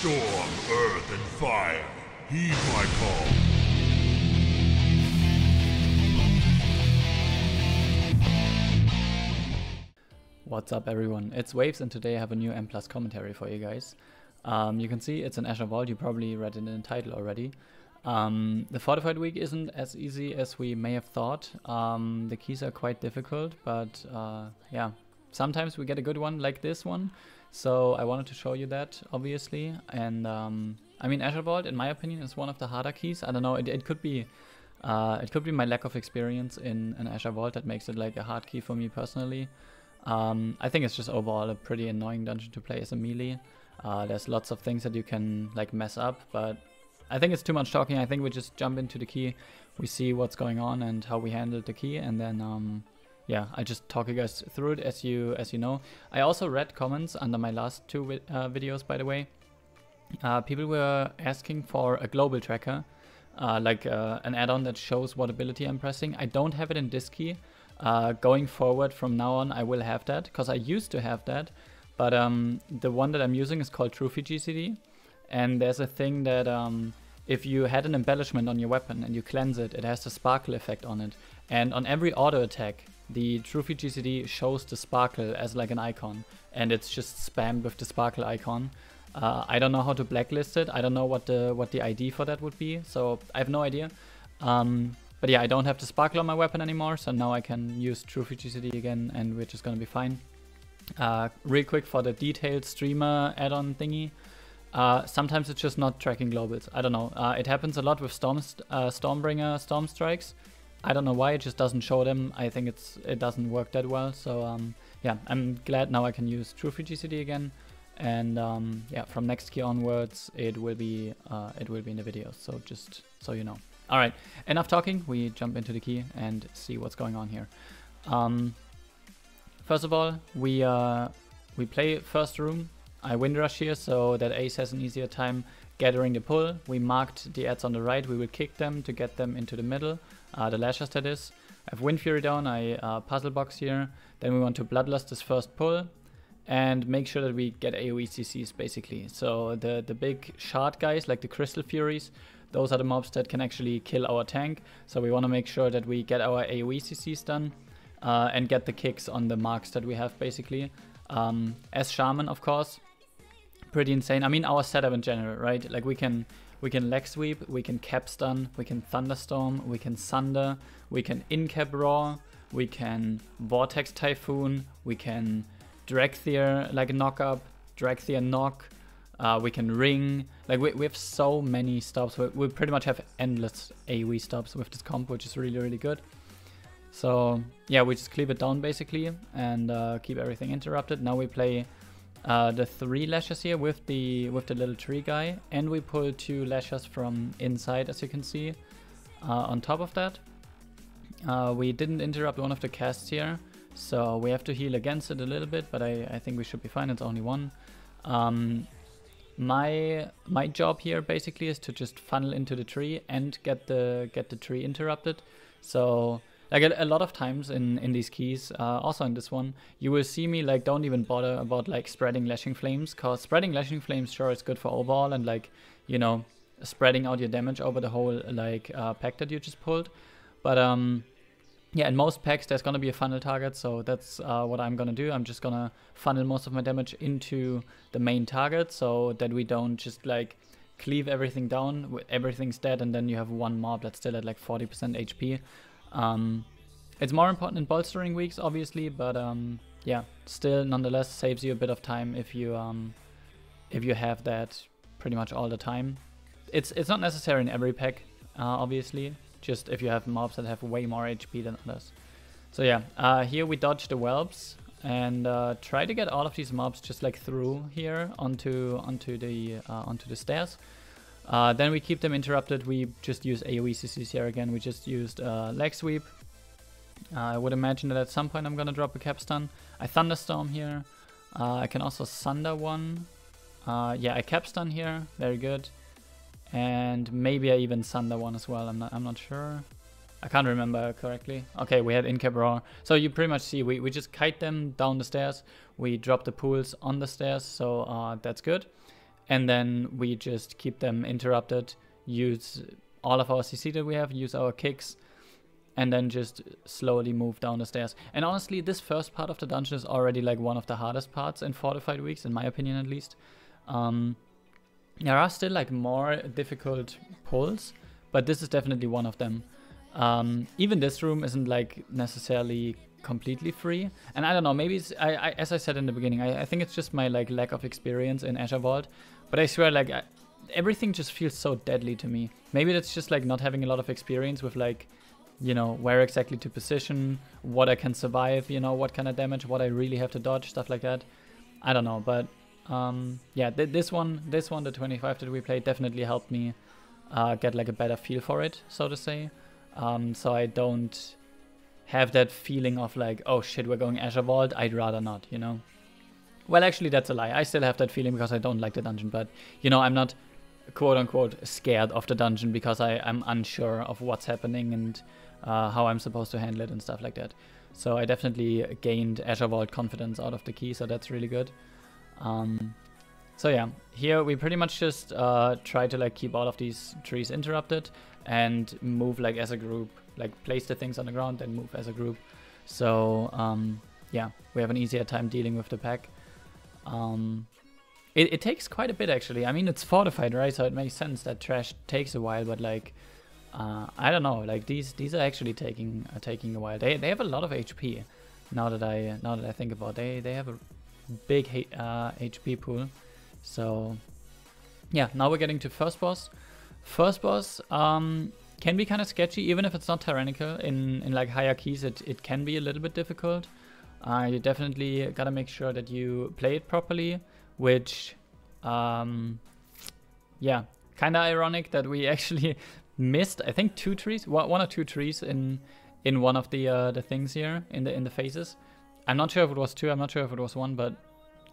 Storm, earth, and fire, heed my call. What's up everyone, it's Waves and today I have a new M+ commentary for you guys. You can see it's an Azure Vault, you probably read it in the title already. The Fortified week isn't as easy as we may have thought. The keys are quite difficult, but yeah, sometimes we get a good one like this one. So I wanted to show you that, obviously. And I mean, Azure Vault, in my opinion, is one of the harder keys. I don't know, it could be my lack of experience in an Azure Vault that makes it like a hard key for me personally. I think it's just overall a pretty annoying dungeon to play as a melee. There's lots of things that you can like mess up, but I think it's too much talking. I think we just jump into the key, we see what's going on and how we handled the key, and then yeah, I just talk you guys through it as you know. I also read comments under my last two videos, by the way. People were asking for a global tracker, like an add-on that shows what ability I'm pressing. I don't have it in this key. Going forward from now on, I will have that, because I used to have that, but the one that I'm using is called Trophy GCD, and there's a thing that if you had an embellishment on your weapon and you cleanse it, it has the sparkle effect on it, and on every auto attack, the Trophy GCD shows the sparkle as like an icon, and it's just spammed with the sparkle icon. I don't know how to blacklist it. I don't know what the ID for that would be, so I have no idea. But yeah, I don't have the sparkle on my weapon anymore, so now I can use Trophy GCD again, and we're just gonna be fine. Real quick for the detailed streamer add-on thingy. Sometimes it's just not tracking globals. I don't know. It happens a lot with Stormbringer Storm Strikes. I don't know why, it just doesn't show them. I think it doesn't work that well. So yeah, I'm glad now I can use Trophy GCD again. And yeah, from next key onwards, it will be in the videos. So just so you know. All right, enough talking. We jump into the key and see what's going on here. First of all, we play first room. I wind rush here so that Ace has an easier time gathering the pull. We marked the adds on the right. We will kick them to get them into the middle. The lashers, that is. I have Wind Fury down. I puzzle box here. Then we want to Bloodlust this first pull and make sure that we get AoE CCs basically. So the big shard guys like the Crystal Furies, those are the mobs that can actually kill our tank. So we want to make sure that we get our AoE CCs done and get the kicks on the marks that we have basically. As Shaman, of course, pretty insane. I mean, our setup in general, right? Like we can leg sweep, we can cap stun, we can thunderstorm, we can sunder, we can in-cap raw, we can vortex typhoon, we can Dragthier like knock up, Dragthier knock. We can ring, like we have so many stops. We pretty much have endless AoE stops with this comp, which is really, really good. So yeah, we just cleave it down basically and keep everything interrupted. Now we play the 3 lashes here with the little tree guy, and we pull 2 lashes from inside, as you can see. On top of that, we didn't interrupt one of the casts here, so we have to heal against it a little bit, but I think we should be fine. It's only 1. My job here basically is to just funnel into the tree and get the tree interrupted. So like a lot of times in these keys, also in this one, you will see me like don't even bother about like spreading Lashing Flames, cause spreading Lashing Flames, sure, it's good for overall and like, you know, spreading out your damage over the whole like pack that you just pulled. But yeah, in most packs there's gonna be a funnel target, so that's what I'm gonna do. I'm just gonna funnel most of my damage into the main target so that we don't just like cleave everything down, everything's dead, and then you have one mob that's still at like 40% HP. It's more important in bolstering weeks, obviously, but yeah, still nonetheless saves you a bit of time if you have that pretty much all the time. It's not necessary in every pack, obviously. Just if you have mobs that have way more HP than others. So yeah, here we dodge the whelps and try to get all of these mobs just like through here onto the stairs. Then we keep them interrupted. We just use AoE CCs here again. We just used leg sweep. I would imagine that at some point I'm gonna drop a cap stun. I thunderstorm here. I can also sunder one. Yeah, I cap stun here. Very good. And maybe I even sunder one as well. I'm not sure. I can't remember correctly. Okay, we had in-cap raw. So you pretty much see we just kite them down the stairs. We drop the pools on the stairs, so that's good. and then we just keep them interrupted, use all of our CC that we have, use our kicks, and then just slowly move down the stairs. And honestly, this first part of the dungeon is already like one of the hardest parts in Fortified Weeks, in my opinion at least. There are still like more difficult pulls, but this is definitely one of them. Even this room isn't like necessarily completely free, and I don't know, maybe it's, as I said in the beginning, I think it's just my like lack of experience in Azure Vault, but I swear like everything just feels so deadly to me. Maybe that's just like not having a lot of experience with like, you know, where exactly to position, what I can survive, you know, what kind of damage, what I really have to dodge, stuff like that. I don't know, but yeah, this one, the 25 that we played, definitely helped me get like a better feel for it, so to say. So I don't have that feeling of like, oh shit, we're going Azure Vault, I'd rather not, you know. Well, actually, that's a lie. I still have that feeling because I don't like the dungeon, but, you know, I'm not quote-unquote scared of the dungeon because I'm unsure of what's happening and how I'm supposed to handle it and stuff like that. So I definitely gained Azure Vault confidence out of the key, so that's really good. So yeah, here we pretty much just try to like keep all of these trees interrupted and move like as a group, like place the things on the ground and move as a group. So yeah, we have an easier time dealing with the pack. It takes quite a bit actually. I mean, it's fortified, right? So it makes sense that trash takes a while, but like I don't know, like these are actually taking a while. They have a lot of HP. Now that I think about it, they have a big HP pool. So yeah, now we're getting to first boss. First boss can be kind of sketchy, even if it's not tyrannical. In like higher keys, it can be a little bit difficult. You definitely gotta make sure that you play it properly, which yeah, kind of ironic that we actually missed, I think, 2 trees, one or 2 trees in one of the things here in the phases. I'm not sure if it was 2, I'm not sure if it was 1, but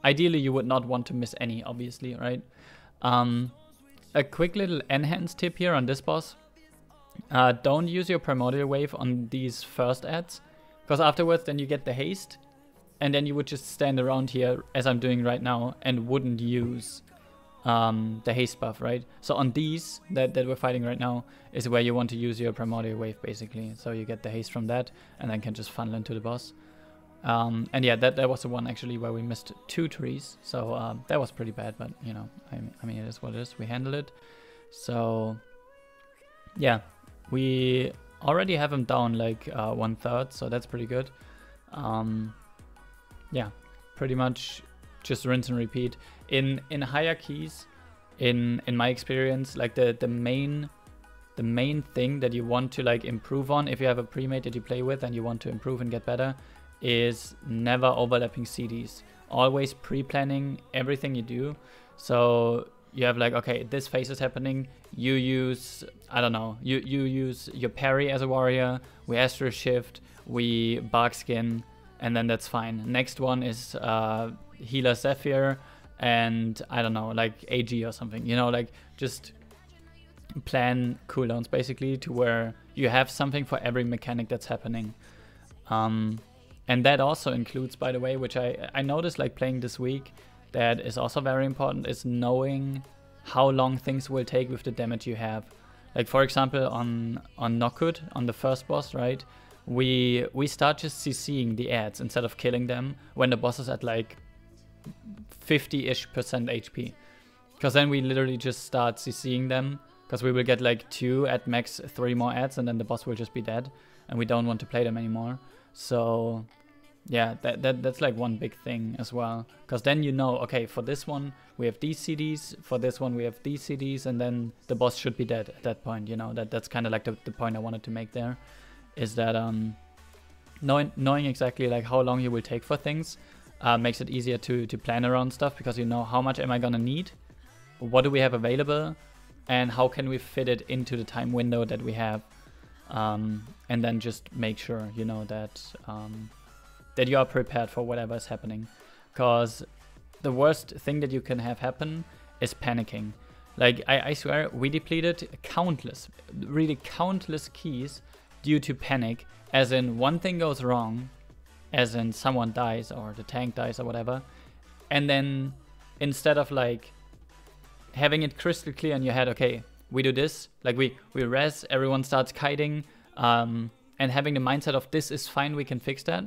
ideally you would not want to miss any, obviously, right? A quick little enhance tip here on this boss. Don't use your primordial wave on these first adds, because afterwards then you get the haste, and then you would just stand around here, as I'm doing right now, and wouldn't use the haste buff, right? So on these that we're fighting right now is where you want to use your primordial wave, basically. So you get the haste from that, and then can just funnel into the boss. And yeah, that was the one actually where we missed 2 trees. So that was pretty bad, but you know, I mean, it is what it is. We handle it. So yeah, we already have him down like 1/3, so that's pretty good. Yeah, pretty much just rinse and repeat. In higher keys, in my experience, like the main thing that you want to like improve on, if you have a premade that you play with and you want to improve and get better, is never overlapping CDs. Always pre-planning everything you do. So you have like, okay, this phase is happening, you use, I don't know, you use your parry as a warrior, we Astro Shift, we Bark Skin, and then that's fine. Next one is Healer Zephyr, and I don't know, like AG or something, you know, like just plan cooldowns basically to where you have something for every mechanic that's happening. And that also includes, by the way, which I noticed like playing this week, that is also very important, is knowing how long things will take with the damage you have. Like for example on Nokkut, on the first boss, right? We start just CCing the adds instead of killing them when the boss is at like 50-ish% HP. Because then we literally just start CCing them, because we will get like 2 at max 3 more adds, and then the boss will just be dead, and we don't want to play them anymore. So yeah, that's like one big thing as well, because then you know, okay, for this one we have these CDs, for this one we have these CDs, and then the boss should be dead at that point, you know. That's kind of like the point I wanted to make there, is that knowing exactly like how long you will take for things makes it easier to plan around stuff, because you know how much am I gonna need, what do we have available, and how can we fit it into the time window that we have, and then just make sure, you know, that that you are prepared for whatever is happening. Because the worst thing that you can have happen is panicking. Like I swear we depleted countless, really countless keys due to panic, as in one thing goes wrong, as in someone dies or the tank dies or whatever, and then instead of like having it crystal clear in your head, okay, we do this, like we res, everyone starts kiting, and having the mindset of this is fine, we can fix that.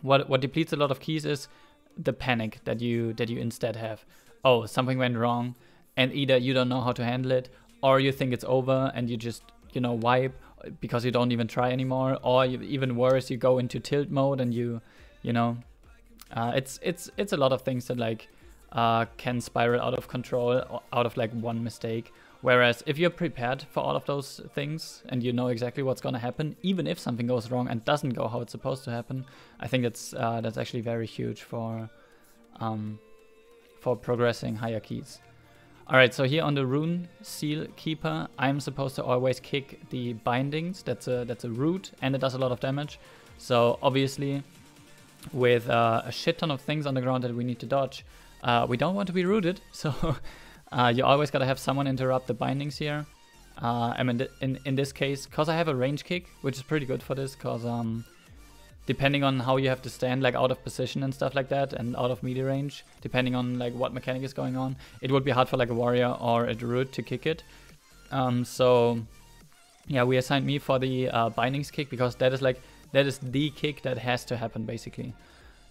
What depletes a lot of keys is the panic that you instead have. Oh, something went wrong, and either you don't know how to handle it, or you think it's over and you just, you know, wipe because you don't even try anymore, or even worse, you go into tilt mode and you know, it's a lot of things that like can spiral out of control out of like one mistake. Whereas if you're prepared for all of those things and you know exactly what's gonna happen, even if something goes wrong and doesn't go how it's supposed to happen, I think that's actually very huge for progressing higher keys. All right, so here on the Rune Seal Keeper, I'm supposed to always kick the bindings. That's a root, and it does a lot of damage. So obviously, with a shit ton of things on the ground that we need to dodge, we don't want to be rooted. So you always gotta have someone interrupt the bindings here. I mean, in this case, cause I have a range kick, which is pretty good for this, cause depending on how you have to stand, like out of position and stuff like that, and out of melee range, depending on like what mechanic is going on, it would be hard for like a warrior or a druid to kick it. So yeah, we assigned me for the bindings kick because that is the kick that has to happen basically.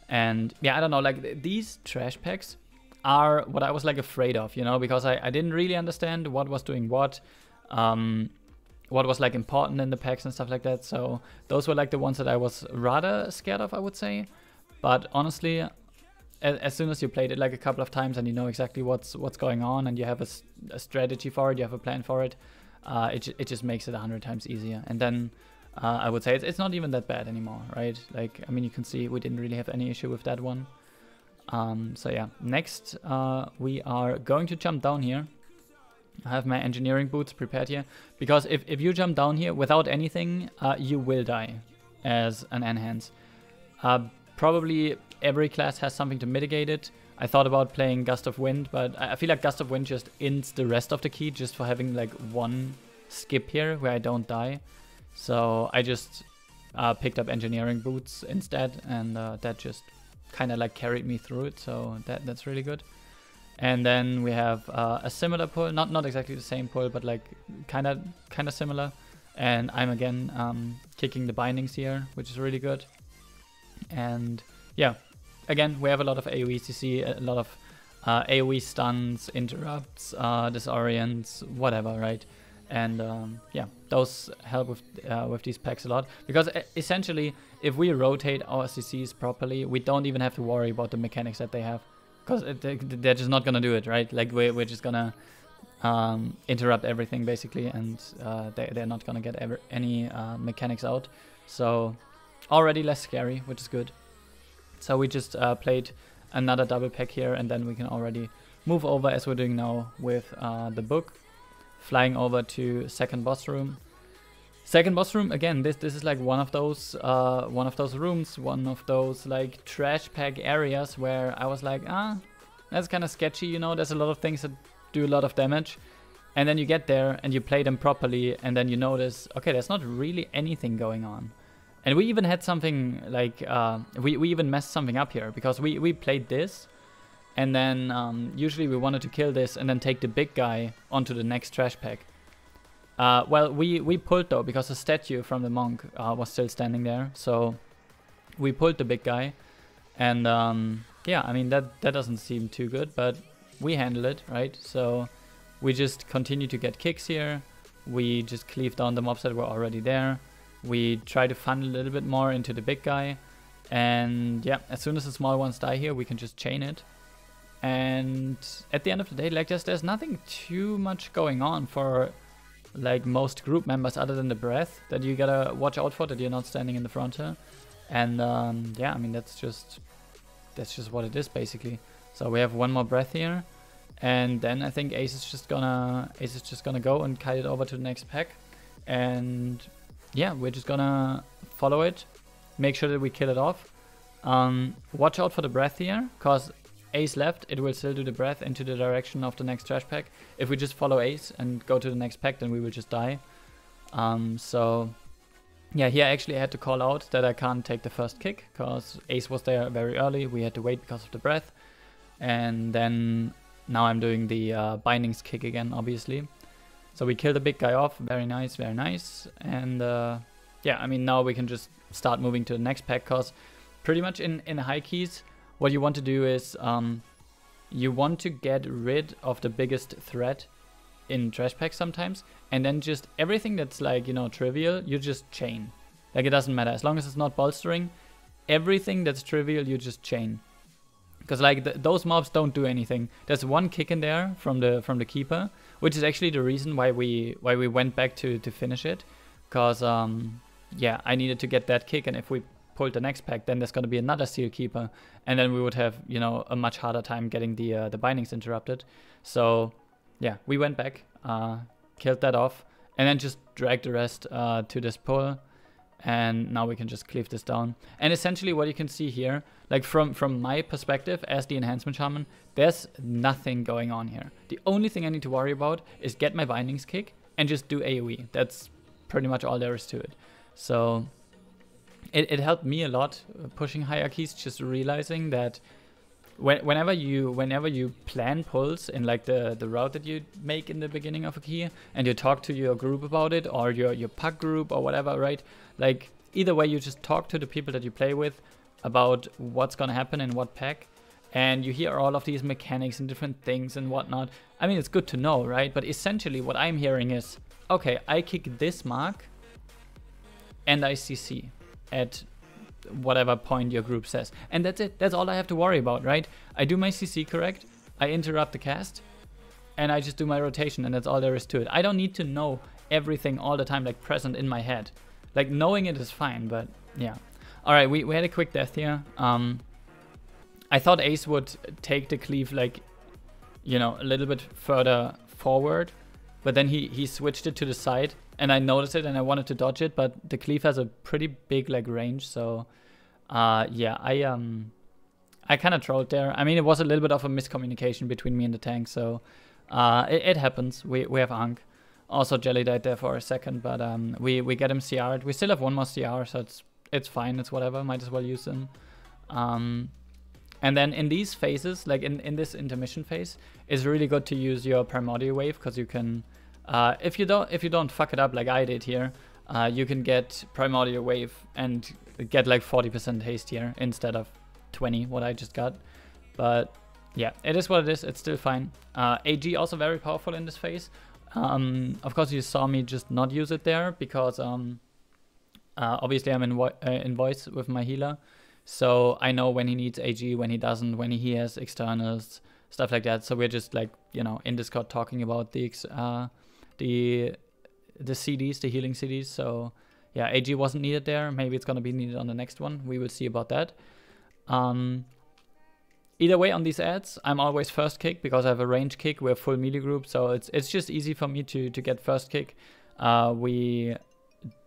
And yeah, I don't know, like these trash packs are what I was like afraid of, you know, because I didn't really understand what was doing what was like important in the packs and stuff like that. So those were like the ones that I was rather scared of, I would say. But honestly, as soon as you played it like a couple of times and you know exactly what's going on and you have a strategy for it, you have a plan for it, it just makes it 100 times easier. And then I would say it's not even that bad anymore, right? Like, I mean, you can see we didn't really have any issue with that one. So yeah, next we are going to jump down here. I have my engineering boots prepared here, because if you jump down here without anything, you will die as an enhance. Probably every class has something to mitigate it. I thought about playing Gust of Wind, but I feel like Gust of Wind just ends the rest of the key just for having like one skip here where I don't die. So I just picked up engineering boots instead, and that just kind of like carried me through it, so that's really good. And then we have a similar pull, not exactly the same pull, but like kind of similar. And I'm again kicking the bindings here, which is really good. And yeah, again, we have a lot of AoE CC, a lot of AoE stuns, interrupts, disorients, whatever, right? And yeah, those help with these packs a lot, because essentially, if we rotate our CCs properly, we don't even have to worry about the mechanics that they have. Because they're just not gonna do it, right? Like we're just gonna interrupt everything basically, and they're not gonna get any mechanics out. So already less scary, which is good. So we just played another double pack here, and then we can already move over as we're doing now with the book, flying over to second boss room. Second boss room, again, this is like one of those rooms, one of those like trash pack areas where I was like, that's kind of sketchy, you know, there's a lot of things that do a lot of damage. And then you get there and you play them properly, and then you notice, okay, there's not really anything going on. And we even had something like, we even messed something up here, because we played this, and then usually we wanted to kill this and then take the big guy onto the next trash pack. Well, we pulled though, because the statue from the monk was still standing there, so we pulled the big guy, and yeah, I mean that doesn't seem too good, but we handle it, right? So we just continue to get kicks here, we just cleave down the mobs that were already there, we try to funnel a little bit more into the big guy, and yeah, as soon as the small ones die here, we can just chain it. And at the end of the day, like there's nothing too much going on for like most group members, other than the breath that you gotta watch out for, that you're not standing in the front here. And yeah, I mean that's just what it is basically. So we have one more breath here, and then I think Ace is just gonna go and kite it over to the next pack. And yeah, we're just gonna follow it, make sure that we kill it off. Watch out for the breath here, cause Ace left, it will still do the breath into the direction of the next trash pack. If we just follow Ace and go to the next pack, then we will just die. So yeah, here I actually had to call out that I can't take the first kick, because Ace was there very early. We had to wait because of the breath. And then now I'm doing the bindings kick again, obviously. So we killed the big guy off. Very nice, very nice. And yeah, I mean, now we can just start moving to the next pack, because pretty much in high keys, what you want to do is you want to get rid of the biggest threat in trash packs sometimes, and then just everything that's like, you know, trivial, you just chain. Like, it doesn't matter. As long as it's not bolstering, everything that's trivial, you just chain. Because like those mobs don't do anything. There's one kick in there from the keeper, which is actually the reason why we went back to finish it. Because yeah, I needed to get that kick, and if we pulled the next pack, then there's gonna be another seal keeper, and then we would have, you know, a much harder time getting the bindings interrupted. So yeah, we went back, killed that off, and then just dragged the rest to this pull. And now we can just cleave this down. And essentially what you can see here, like from my perspective as the Enhancement Shaman, there's nothing going on here. The only thing I need to worry about is get my bindings kick and just do AoE. That's pretty much all there is to it. So it helped me a lot pushing hierarchies, just realizing that whenever you plan pulls in like the route that you make in the beginning of a key, and you talk to your group about it, or your pack group or whatever, right? Like, either way, you just talk to the people that you play with about what's gonna happen in what pack, and you hear all of these mechanics and different things and whatnot. I mean, it's good to know, right? But essentially what I'm hearing is, okay, I kick this mark and I CC at whatever point your group says, and that's it. That's all I have to worry about, right? I do my CC correct, I interrupt the cast, and I just do my rotation, and that's all there is to it. I don't need to know everything all the time, like present in my head. Like, knowing it is fine, but yeah. Alright, we had a quick death here. I thought Ace would take the cleave, like, you know, a little bit further forward, but then he switched it to the side, and I noticed it and I wanted to dodge it, but the cleave has a pretty big like range, so yeah, I kind of trolled there. I mean, it was a little bit of a miscommunication between me and the tank, so it happens. We have Ankh. Also, Jelly died there for a second, but we get him CR'd. We still have one more CR, so it's fine. It's whatever. Might as well use them. And then in these phases, like in this intermission phase, it's really good to use your Primordial Wave, because you can, if you don't fuck it up like I did here, you can get Primordial Wave and get like 40% haste here instead of 20, what I just got. But yeah, it is what it is. It's still fine. AG also very powerful in this phase. Of course, you saw me just not use it there because obviously I'm in voice with my healer, so I know when he needs AG, when he doesn't, when he has externals, stuff like that. So we're just like, you know, in Discord talking about the CDs, the healing CDs. So yeah, AG wasn't needed there. Maybe it's gonna be needed on the next one. We will see about that. Either way, on these ads, I'm always first kick because I have a range kick. We're full melee group, so it's just easy for me to get first kick. We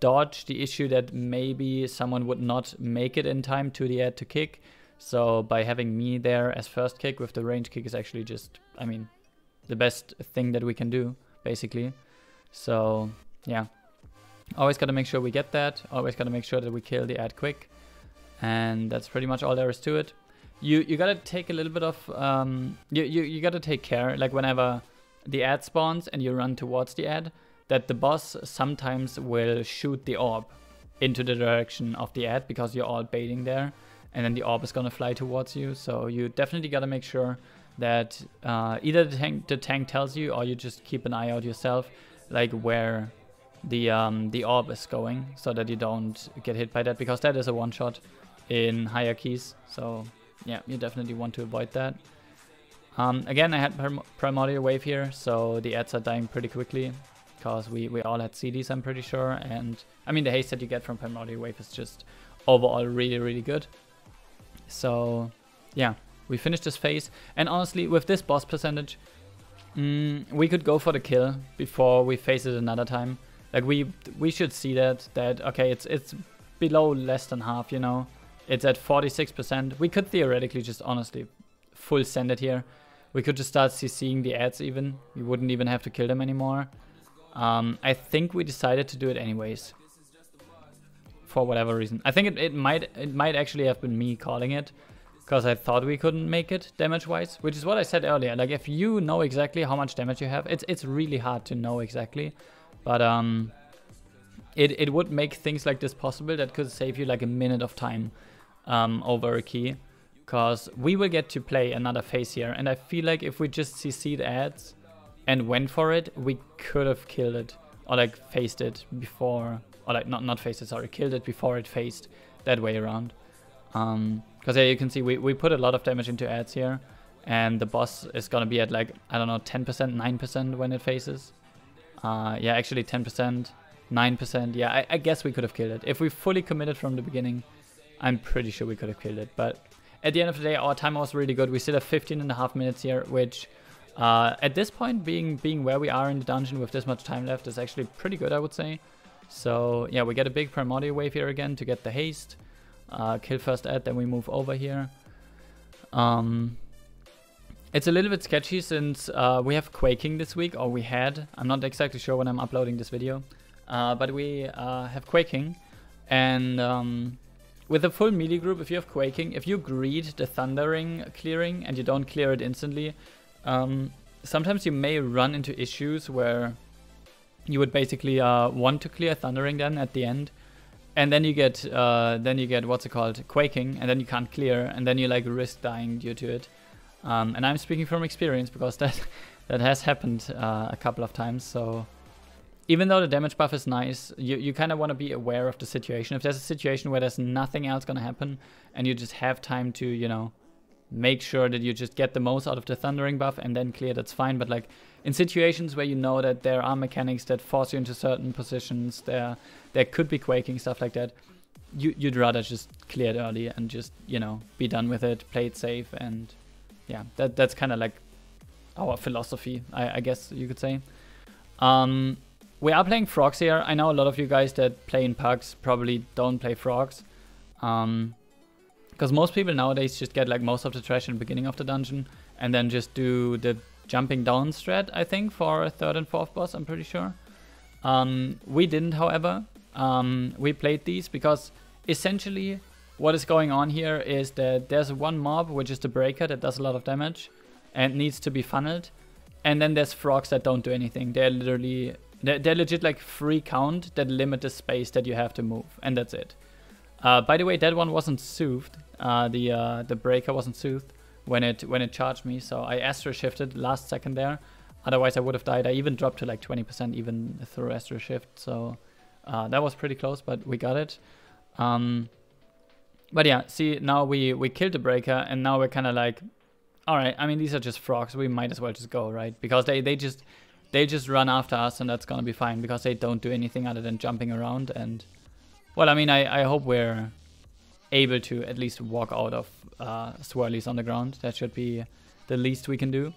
dodge the issue that maybe someone would not make it in time to the ad to kick. So by having me there as first kick with the range kick is actually just, I mean, the best thing that we can do, basically. So yeah, always gotta make sure we get that. Always gotta make sure that we kill the ad quick. And that's pretty much all there is to it. You gotta take a little bit of, you gotta take care, like whenever the ad spawns and you run towards the ad, that the boss sometimes will shoot the orb into the direction of the ad because you're all baiting there, and then the orb is gonna fly towards you. So you definitely gotta make sure that either the tank tells you, or you just keep an eye out yourself, like where the orb is going, so that you don't get hit by that, because that is a one-shot in higher keys. So yeah, you definitely want to avoid that. Again, I had Primordial Wave here, so the ads are dying pretty quickly, because we all had CDs, I'm pretty sure. And I mean, the haste that you get from Primordial Wave is just overall really, really good. So yeah, we finished this phase. And honestly, with this boss percentage, we could go for the kill before we face it another time. Like we should see that okay, it's below less than half, you know. It's at 46%. We could theoretically just honestly full send it here. We could just start CCing the ads even. We wouldn't even have to kill them anymore. I think we decided to do it anyways, for whatever reason. I think it might actually have been me calling it, because I thought we couldn't make it damage-wise, which is what I said earlier. Like, if you know exactly how much damage you have, it's really hard to know exactly. But it would make things like this possible. That could save you like a minute of time over a key. Because we will get to play another phase here. And I feel like if we just CC'd ads and went for it, we could have killed it. Or like phased it before. Or like, not phased it, sorry. Killed it before it phased that way around. Because yeah, you can see we put a lot of damage into ads here. And the boss is going to be at like, I don't know, 10%, 9% when it phases. Yeah, actually 10%, 9%. Yeah, I guess we could have killed it. If we fully committed from the beginning, I'm pretty sure we could have killed it. But at the end of the day, our timer was really good. We still have 15.5 minutes here, which at this point, being where we are in the dungeon with this much time left is actually pretty good, I would say. So yeah, we get a big primordial wave here again to get the haste. Kill first ad, then we move over here. It's a little bit sketchy since we have quaking this week, or we had. I'm not exactly sure when I'm uploading this video. But we have quaking. And with a full melee group, if you have quaking, if you greed the thundering clearing and you don't clear it instantly, sometimes you may run into issues where you would basically want to clear thundering then at the end. And then you get what's it called, quaking, and then you can't clear, and then you like risk dying due to it. And I'm speaking from experience because that has happened a couple of times. So even though the damage buff is nice, you kind of want to be aware of the situation. If there's a situation where there's nothing else gonna happen, and you just have time to, you know, make sure that you just get the most out of the thundering buff and then clear, that's fine. But like in situations where you know that there are mechanics that force you into certain positions, there could be quaking, stuff like that, you'd rather just clear it early and just, you know, be done with it, play it safe. And yeah, that's kind of like our philosophy, I guess you could say. We are playing frogs here. I know a lot of you guys that play in pugs probably don't play frogs. Because most people nowadays just get like most of the trash in the beginning of the dungeon and then just do the jumping down strat, I think, for a third and fourth boss, I'm pretty sure. We didn't, however. We played these because essentially what is going on here is that there's one mob, which is the breaker, that does a lot of damage and needs to be funneled. And then there's frogs that don't do anything. They're legit like free count that limit the space that you have to move, and that's it. By the way, that one wasn't soothed. The breaker wasn't soothed when it charged me, so I Astro shifted last second there. Otherwise I would have died. I even dropped to like 20% even through Astro shift, so that was pretty close, but we got it. But yeah, see, now we killed the breaker, and now we're kind of like, all right, I mean, these are just frogs, we might as well just go, right? Because they just run after us, and that's gonna be fine because they don't do anything other than jumping around. And well, I mean, I hope we're able to at least walk out of swirlies on the ground. That should be the least we can do.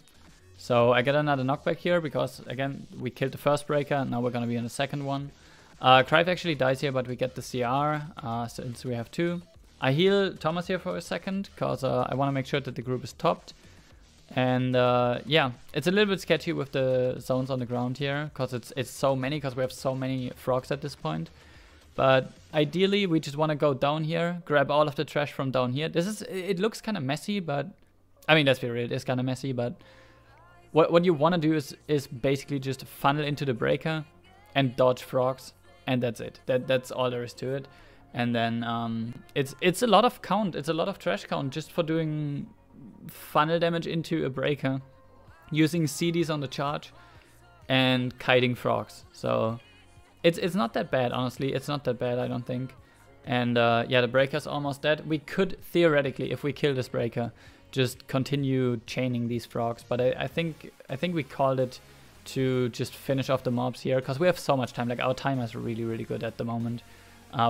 So I get another knockback here because, again, we killed the first breaker, and now we're gonna be in the second one. Crive actually dies here, but we get the CR since we have two. I heal Thomas here for a second because I want to make sure that the group is topped. And yeah, it's a little bit sketchy with the zones on the ground here because it's so many, because we have so many frogs at this point. But ideally, we just want to go down here, grab all of the trash from down here. It looks kind of messy, but I mean, let's be real, it's kind of messy. But what you want to do is basically just funnel into the breaker and dodge frogs, and that's it. That's all there is to it. And then it's a lot of count. It's a lot of trash count just for doing funnel damage into a breaker, using CDs on the charge, and kiting frogs. So it's not that bad, honestly. It's not that bad, I don't think. And yeah, the breaker's almost dead. We could theoretically, if we kill this breaker, just continue chaining these frogs. But I think we called it to just finish off the mobs here because we have so much time. Like, our timer is really, really good at the moment.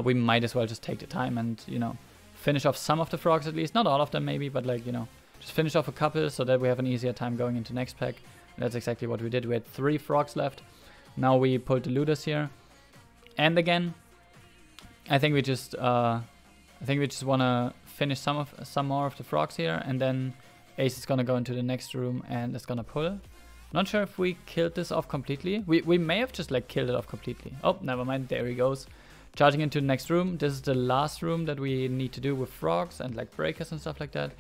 We might as well just take the time and, you know, finish off some of the frogs at least. Not all of them maybe, but like, you know, just finish off a couple so that we have an easier time going into next pack. And that's exactly what we did. We had 3 frogs left. Now we pulled the looters here. And again, I think we just want to finish some more of the frogs here, and then Ace is gonna go into the next room and it's gonna pull. Not sure if we killed this off completely. We may have just like killed it off completely. Oh, never mind. There he goes. charging into the next room. This is the last room that we need to do with frogs and like breakers and stuff like that.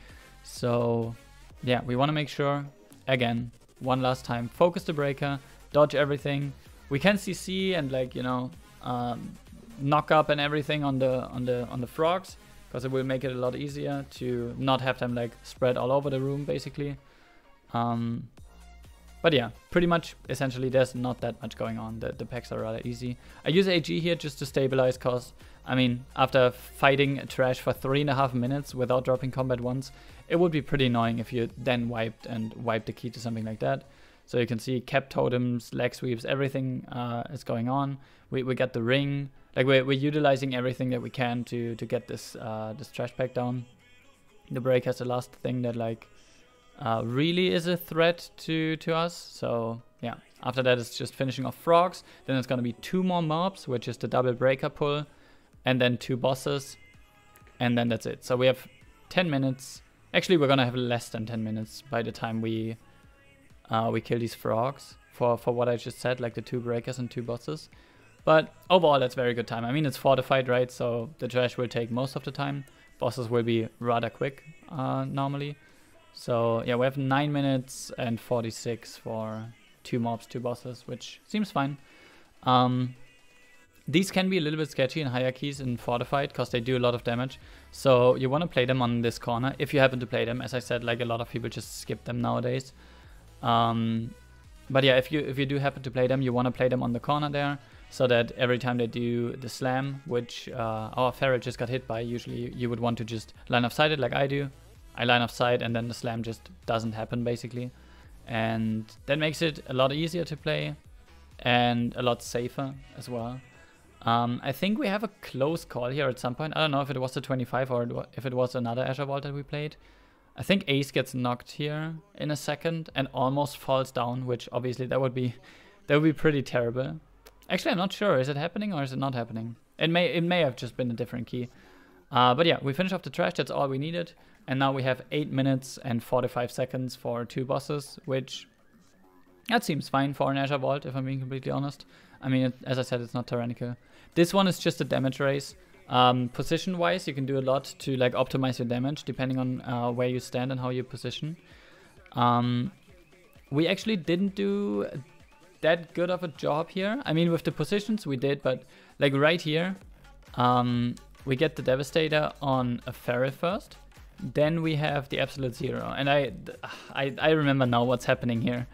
So yeah, we want to make sure, again, one last time, focus the breaker, dodge everything. We can CC and like, you know, knock up and everything on the frogs, because it will make it a lot easier to not have them like spread all over the room basically. But yeah, pretty much essentially there's not that much going on. The packs are rather easy. I use AG here just to stabilize, cause I mean, after fighting trash for 3.5 minutes without dropping combat once, it would be pretty annoying if you then wiped the key to something like that. So you can see cap totems, leg sweeps, everything is going on. We got the ring. Like we're utilizing everything that we can to get this this trash pack down. The break has the last thing that like really is a threat to us. So yeah, after that it's just finishing off frogs. Then it's gonna be 2 more mobs, which is the double breaker pull, and then 2 bosses, and then that's it. So we have 10 minutes. Actually, we're gonna have less than 10 minutes by the time we kill these frogs for what I just said, like the 2 breakers and 2 bosses. But overall, that's very good time. I mean, it's fortified, right? So the trash will take most of the time. Bosses will be rather quick normally. So yeah, we have 9 minutes and 46 for 2 mobs, 2 bosses, which seems fine. These can be a little bit sketchy in hierarchies in fortified because they do a lot of damage. So you want to play them on this corner if you happen to play them. As I said, like a lot of people just skip them nowadays. But yeah, if you do happen to play them, you want to play them on the corner there, so that every time they do the slam, which our ferret just got hit by, usually you would want to just line of sight it like I do. I line of sight and then the slam just doesn't happen basically. And that makes it a lot easier to play and a lot safer as well. I think we have a close call here at some point. I don't know if it was the 25 or if it was another Azure Vault that we played. I think Ace gets knocked here in a second and almost falls down, which obviously that would be pretty terrible. Actually, I'm not sure. Is it happening or is it not happening? It may have just been a different key. But yeah, we finished off the trash. That's all we needed. And now we have 8 minutes and 45 seconds for 2 bosses, which that seems fine for an Azure Vault, if I'm being completely honest. I mean, as I said, it's not tyrannical. This one is just a damage race. Position-wise, you can do a lot to like optimize your damage depending on where you stand and how you position. We actually didn't do that good of a job here. I mean, with the positions we did, but like right here, we get the Devastator on a ferret first. Then we have the Absolute Zero, and I remember now what's happening here.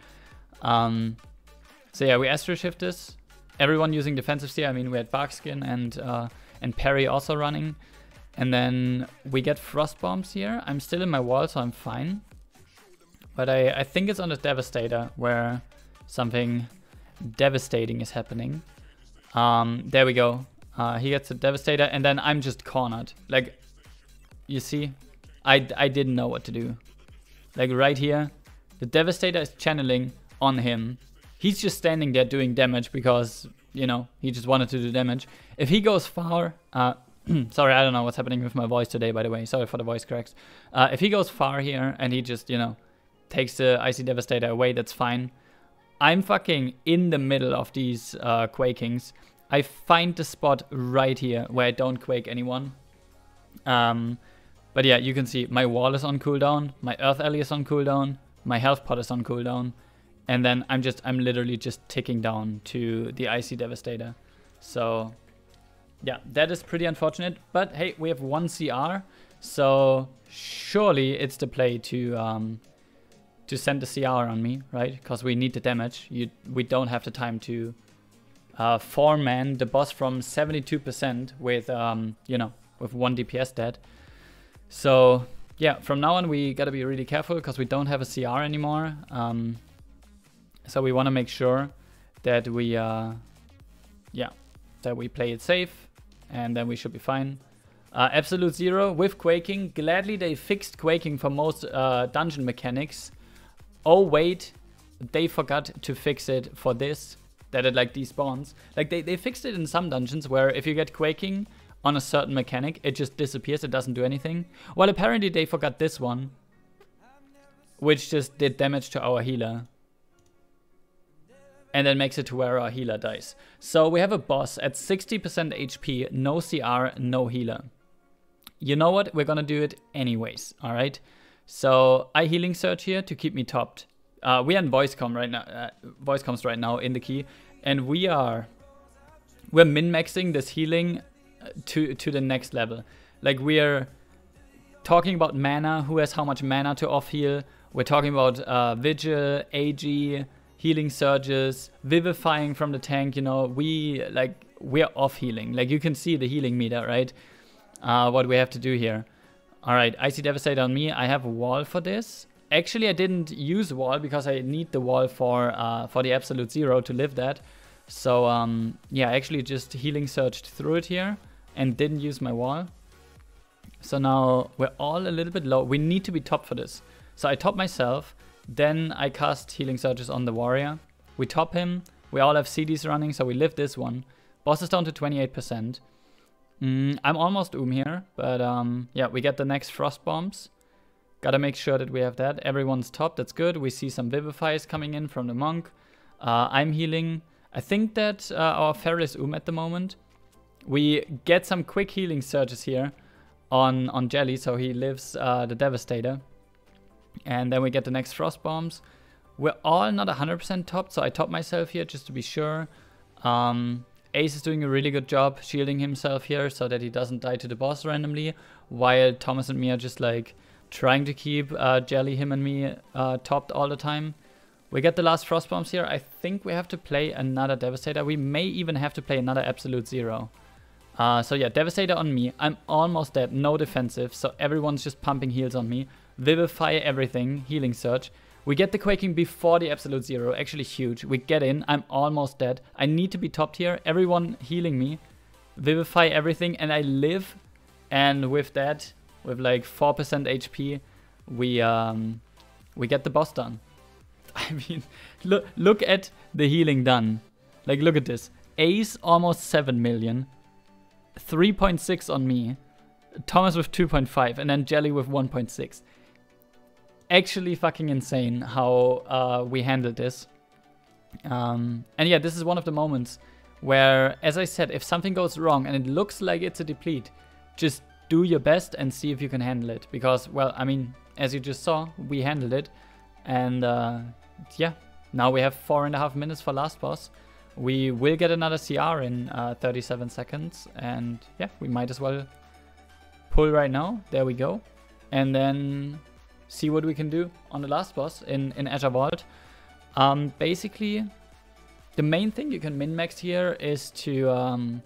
So yeah, we Astro Shift this. Everyone using defensive steer. I mean, we had Barkskin and Perry also running. And then we get Frost Bombs here. I'm still in my wall, so I'm fine. But I think it's on the Devastator where something devastating is happening. There we go. He gets the Devastator, and then I'm just cornered. Like, you see? I didn't know what to do. Like, right here, the Devastator is channeling on him. He's just standing there doing damage because, you know, he just wanted to do damage. If he goes far... sorry, I don't know what's happening with my voice today, by the way. Sorry for the voice cracks. If he goes far here and he just, you know, takes the Icy Devastator away, that's fine. I'm fucking in the middle of these quakings. I find the spot right here where I don't quake anyone. But yeah, you can see my wall is on cooldown, my Earth Alley is on cooldown, my health pot is on cooldown, and then I'm literally just ticking down to the Icy Devastator. So yeah, that is pretty unfortunate, but hey, we have 1 CR, so surely it's the play to send the CR on me, right? Because we need the damage. We don't have the time to 4-man the boss from 72% with you know, with 1 DPS dead. So yeah, from now on we gotta be really careful because we don't have a CR anymore. So we want to make sure that we that we play it safe, and then we should be fine. Absolute Zero with quaking. Gladly they fixed quaking for most dungeon mechanics. Oh wait, they forgot to fix it for this, that it like despawns. Like they fixed it in some dungeons where if you get quaking on a certain mechanic, it just disappears, it doesn't do anything. Well, apparently they forgot this one, which just did damage to our healer. and then makes it to where our healer dies. So we have a boss at 60% HP, no CR, no healer. You know what? We're gonna do it anyways, alright? So I healing surge here to keep me topped. We are in voice comms right now in the key, and we're min-maxing this healing to the next level. Like, we're talking about mana, who has how much mana to off heal. We're talking about Vigil, AG, healing surges, vivifying from the tank. You know, we're off healing. Like, you can see the healing meter, right? What we have to do here. All right, Icy Devastator on me. I have a wall for this. Actually, I didn't use wall because I need the wall for the absolute zero to live that. So yeah, I actually just healing surged through it here and didn't use my wall. So now we're all a little bit low. We need to be top for this. So I top myself, then I cast healing surges on the warrior. We top him. We all have CDs running, so we live this one. Boss is down to 28%. I'm almost here, but yeah, we get the next frost bombs. Gotta make sure that we have that. Everyone's top, that's good. We see some vivifies coming in from the monk. I'm healing. I think that our Feral is at the moment. We get some quick healing surges here on Jelly, so he lives the Devastator. And then we get the next frost bombs. We're all not 100% topped, so I top myself here just to be sure. Ace is doing a really good job shielding himself here so that he doesn't die to the boss randomly, while Thomas and me are just like trying to keep Jelly, him and me topped all the time. We get the last frost bombs here. I think we have to play another Devastator. We may even have to play another absolute zero. So yeah, Devastator on me. I'm almost dead, no defensive, so everyone's just pumping heals on me. Vivify everything, healing surge. We get the quaking before the absolute zero, actually huge. We get in, I'm almost dead. I need to be topped here, everyone healing me. Vivify everything, and I live. And with that, with like 4% HP, we get the boss done. I mean, look at the healing done. Like, look at this. Ace almost 7 million. 3.6 on me. Thomas with 2.5, and then Jelly with 1.6. Actually fucking insane how we handled this. And yeah, this is one of the moments where, as I said, if something goes wrong and it looks like it's a deplete, just do your best and see if you can handle it. Because, well, I mean, as you just saw, we handled it. And yeah, now we have 4.5 minutes for last boss. We will get another CR in 37 seconds. And yeah, we might as well pull right now. There we go. And then see what we can do on the last boss in Azure Vault. Basically, the main thing you can min-max here is to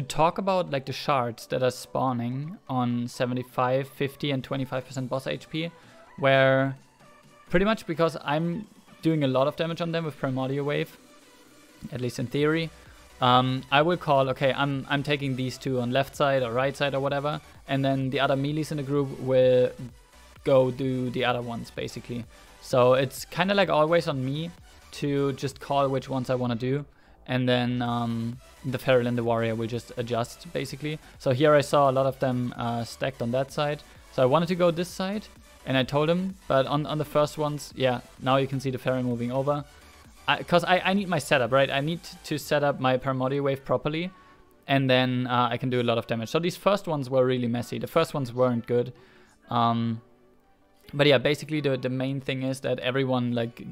talk about like the shards that are spawning on 75, 50, and 25% boss HP, where pretty much because I'm doing a lot of damage on them with Primordial Wave, at least in theory, I will call, okay, I'm taking these two on left side or right side or whatever, and then the other melees in the group will go do the other ones, basically. So it's kind of like always on me to just call which ones I want to do, and then the Feral and the Warrior will just adjust, basically. So here I saw a lot of them stacked on that side, so I wanted to go this side, and I told him, but on the first ones, yeah, now you can see the Feral moving over. Because I need my setup, right? I need to set up my Primordial Wave properly, and then I can do a lot of damage. So these first ones were really messy. The first ones weren't good. But yeah, basically the main thing is that everyone like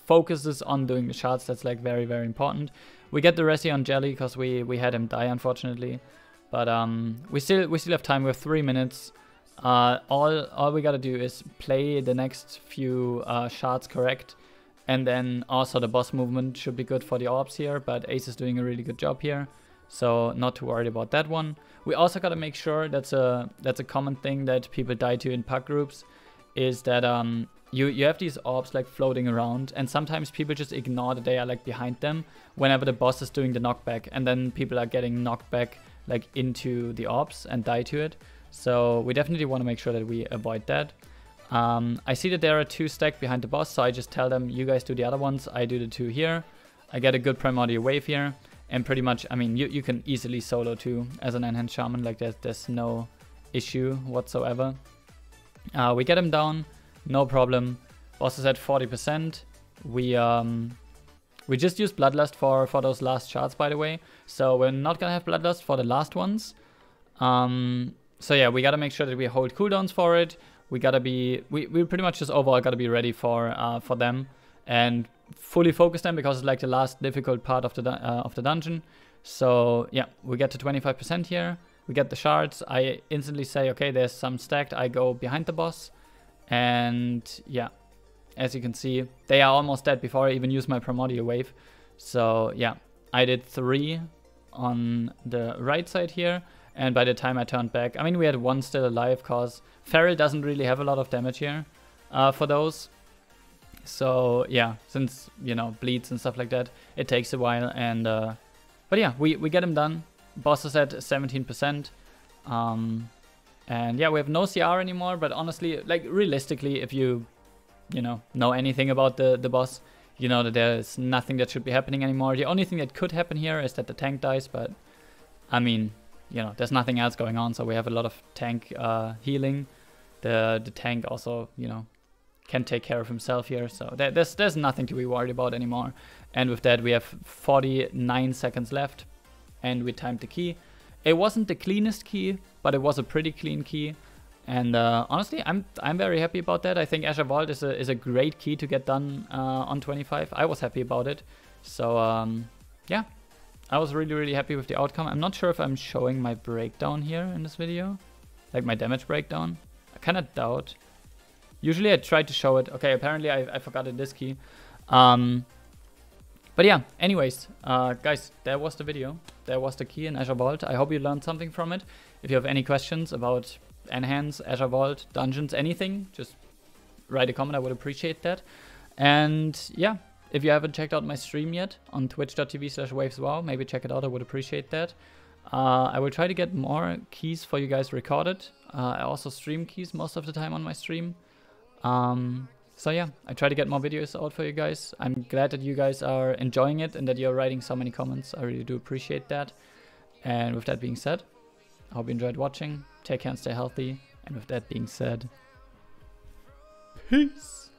focuses on doing the shards. That's like very, very important. We get the resi on Jelly because we had him die, unfortunately. But we still have time. We have 3 minutes. All we gotta do is play the next few shards correct. And then also the boss movement should be good for the orbs here, but Ace is doing a really good job here. So not too worried about that one. We also gotta make sure that's a common thing that people die to in pack groups, is that you have these orbs like floating around, and sometimes people just ignore that they are like behind them whenever the boss is doing the knockback, and then people are getting knocked back like into the orbs and die to it. So we definitely want to make sure that we avoid that. I see that there are 2 stacked behind the boss, so I just tell them, you guys do the other ones, I do the 2 here. I get a good Primordial Wave here, and pretty much, I mean, you can easily solo too as an Enhanced Shaman, like there's no issue whatsoever. We get him down, no problem. Boss is at 40%. We We just used Bloodlust for those last shards, by the way. So we're not gonna have Bloodlust for the last ones. So yeah, we gotta make sure that we hold cooldowns for it. We gotta be, we pretty much just overall gotta be ready for them and fully focus them, because it's like the last difficult part of the dungeon. So yeah, we get to 25% here. We get the shards. I instantly say, okay, there's some stacked. I go behind the boss, and yeah, as you can see, they are almost dead before I even use my Primordial Wave. So yeah, I did 3 on the right side here. And by the time I turned back, I mean, we had 1 still alive, because Feral doesn't really have a lot of damage here for those. So yeah, since, you know, bleeds and stuff like that, it takes a while. And but yeah, we get him done. Boss is at 17%. And yeah, we have no CR anymore. But honestly, like realistically, if you know anything about the boss, you know that there's nothing that should be happening anymore. The only thing that could happen here is that the tank dies. But I mean, you know, there's nothing else going on, so we have a lot of tank healing. The tank also, you know, can take care of himself here, so there's nothing to be worried about anymore. And with that, we have 49 seconds left, and we timed the key. It wasn't the cleanest key, but it was a pretty clean key. And honestly, I'm very happy about that. I think Azure Vault is a great key to get done on 25. I was happy about it, so yeah. I was really happy with the outcome. I'm not sure if I'm showing my breakdown here in this video. Like my damage breakdown. I kind of doubt. Usually I try to show it. Okay, apparently I forgot this key. But yeah, anyways, guys, that was the video. That was the key in Azure Vault. I hope you learned something from it. If you have any questions about Enhance, Azure Vault, dungeons, anything, just write a comment. I would appreciate that. And yeah. If you haven't checked out my stream yet on twitch.tv/waveswow, maybe check it out. I would appreciate that. I will try to get more keys for you guys recorded. I also stream keys most of the time on my stream. So yeah, I try to get more videos out for you guys. I'm glad that you guys are enjoying it and that you're writing so many comments. I really do appreciate that. And with that being said, I hope you enjoyed watching. Take care and stay healthy. And with that being said, peace.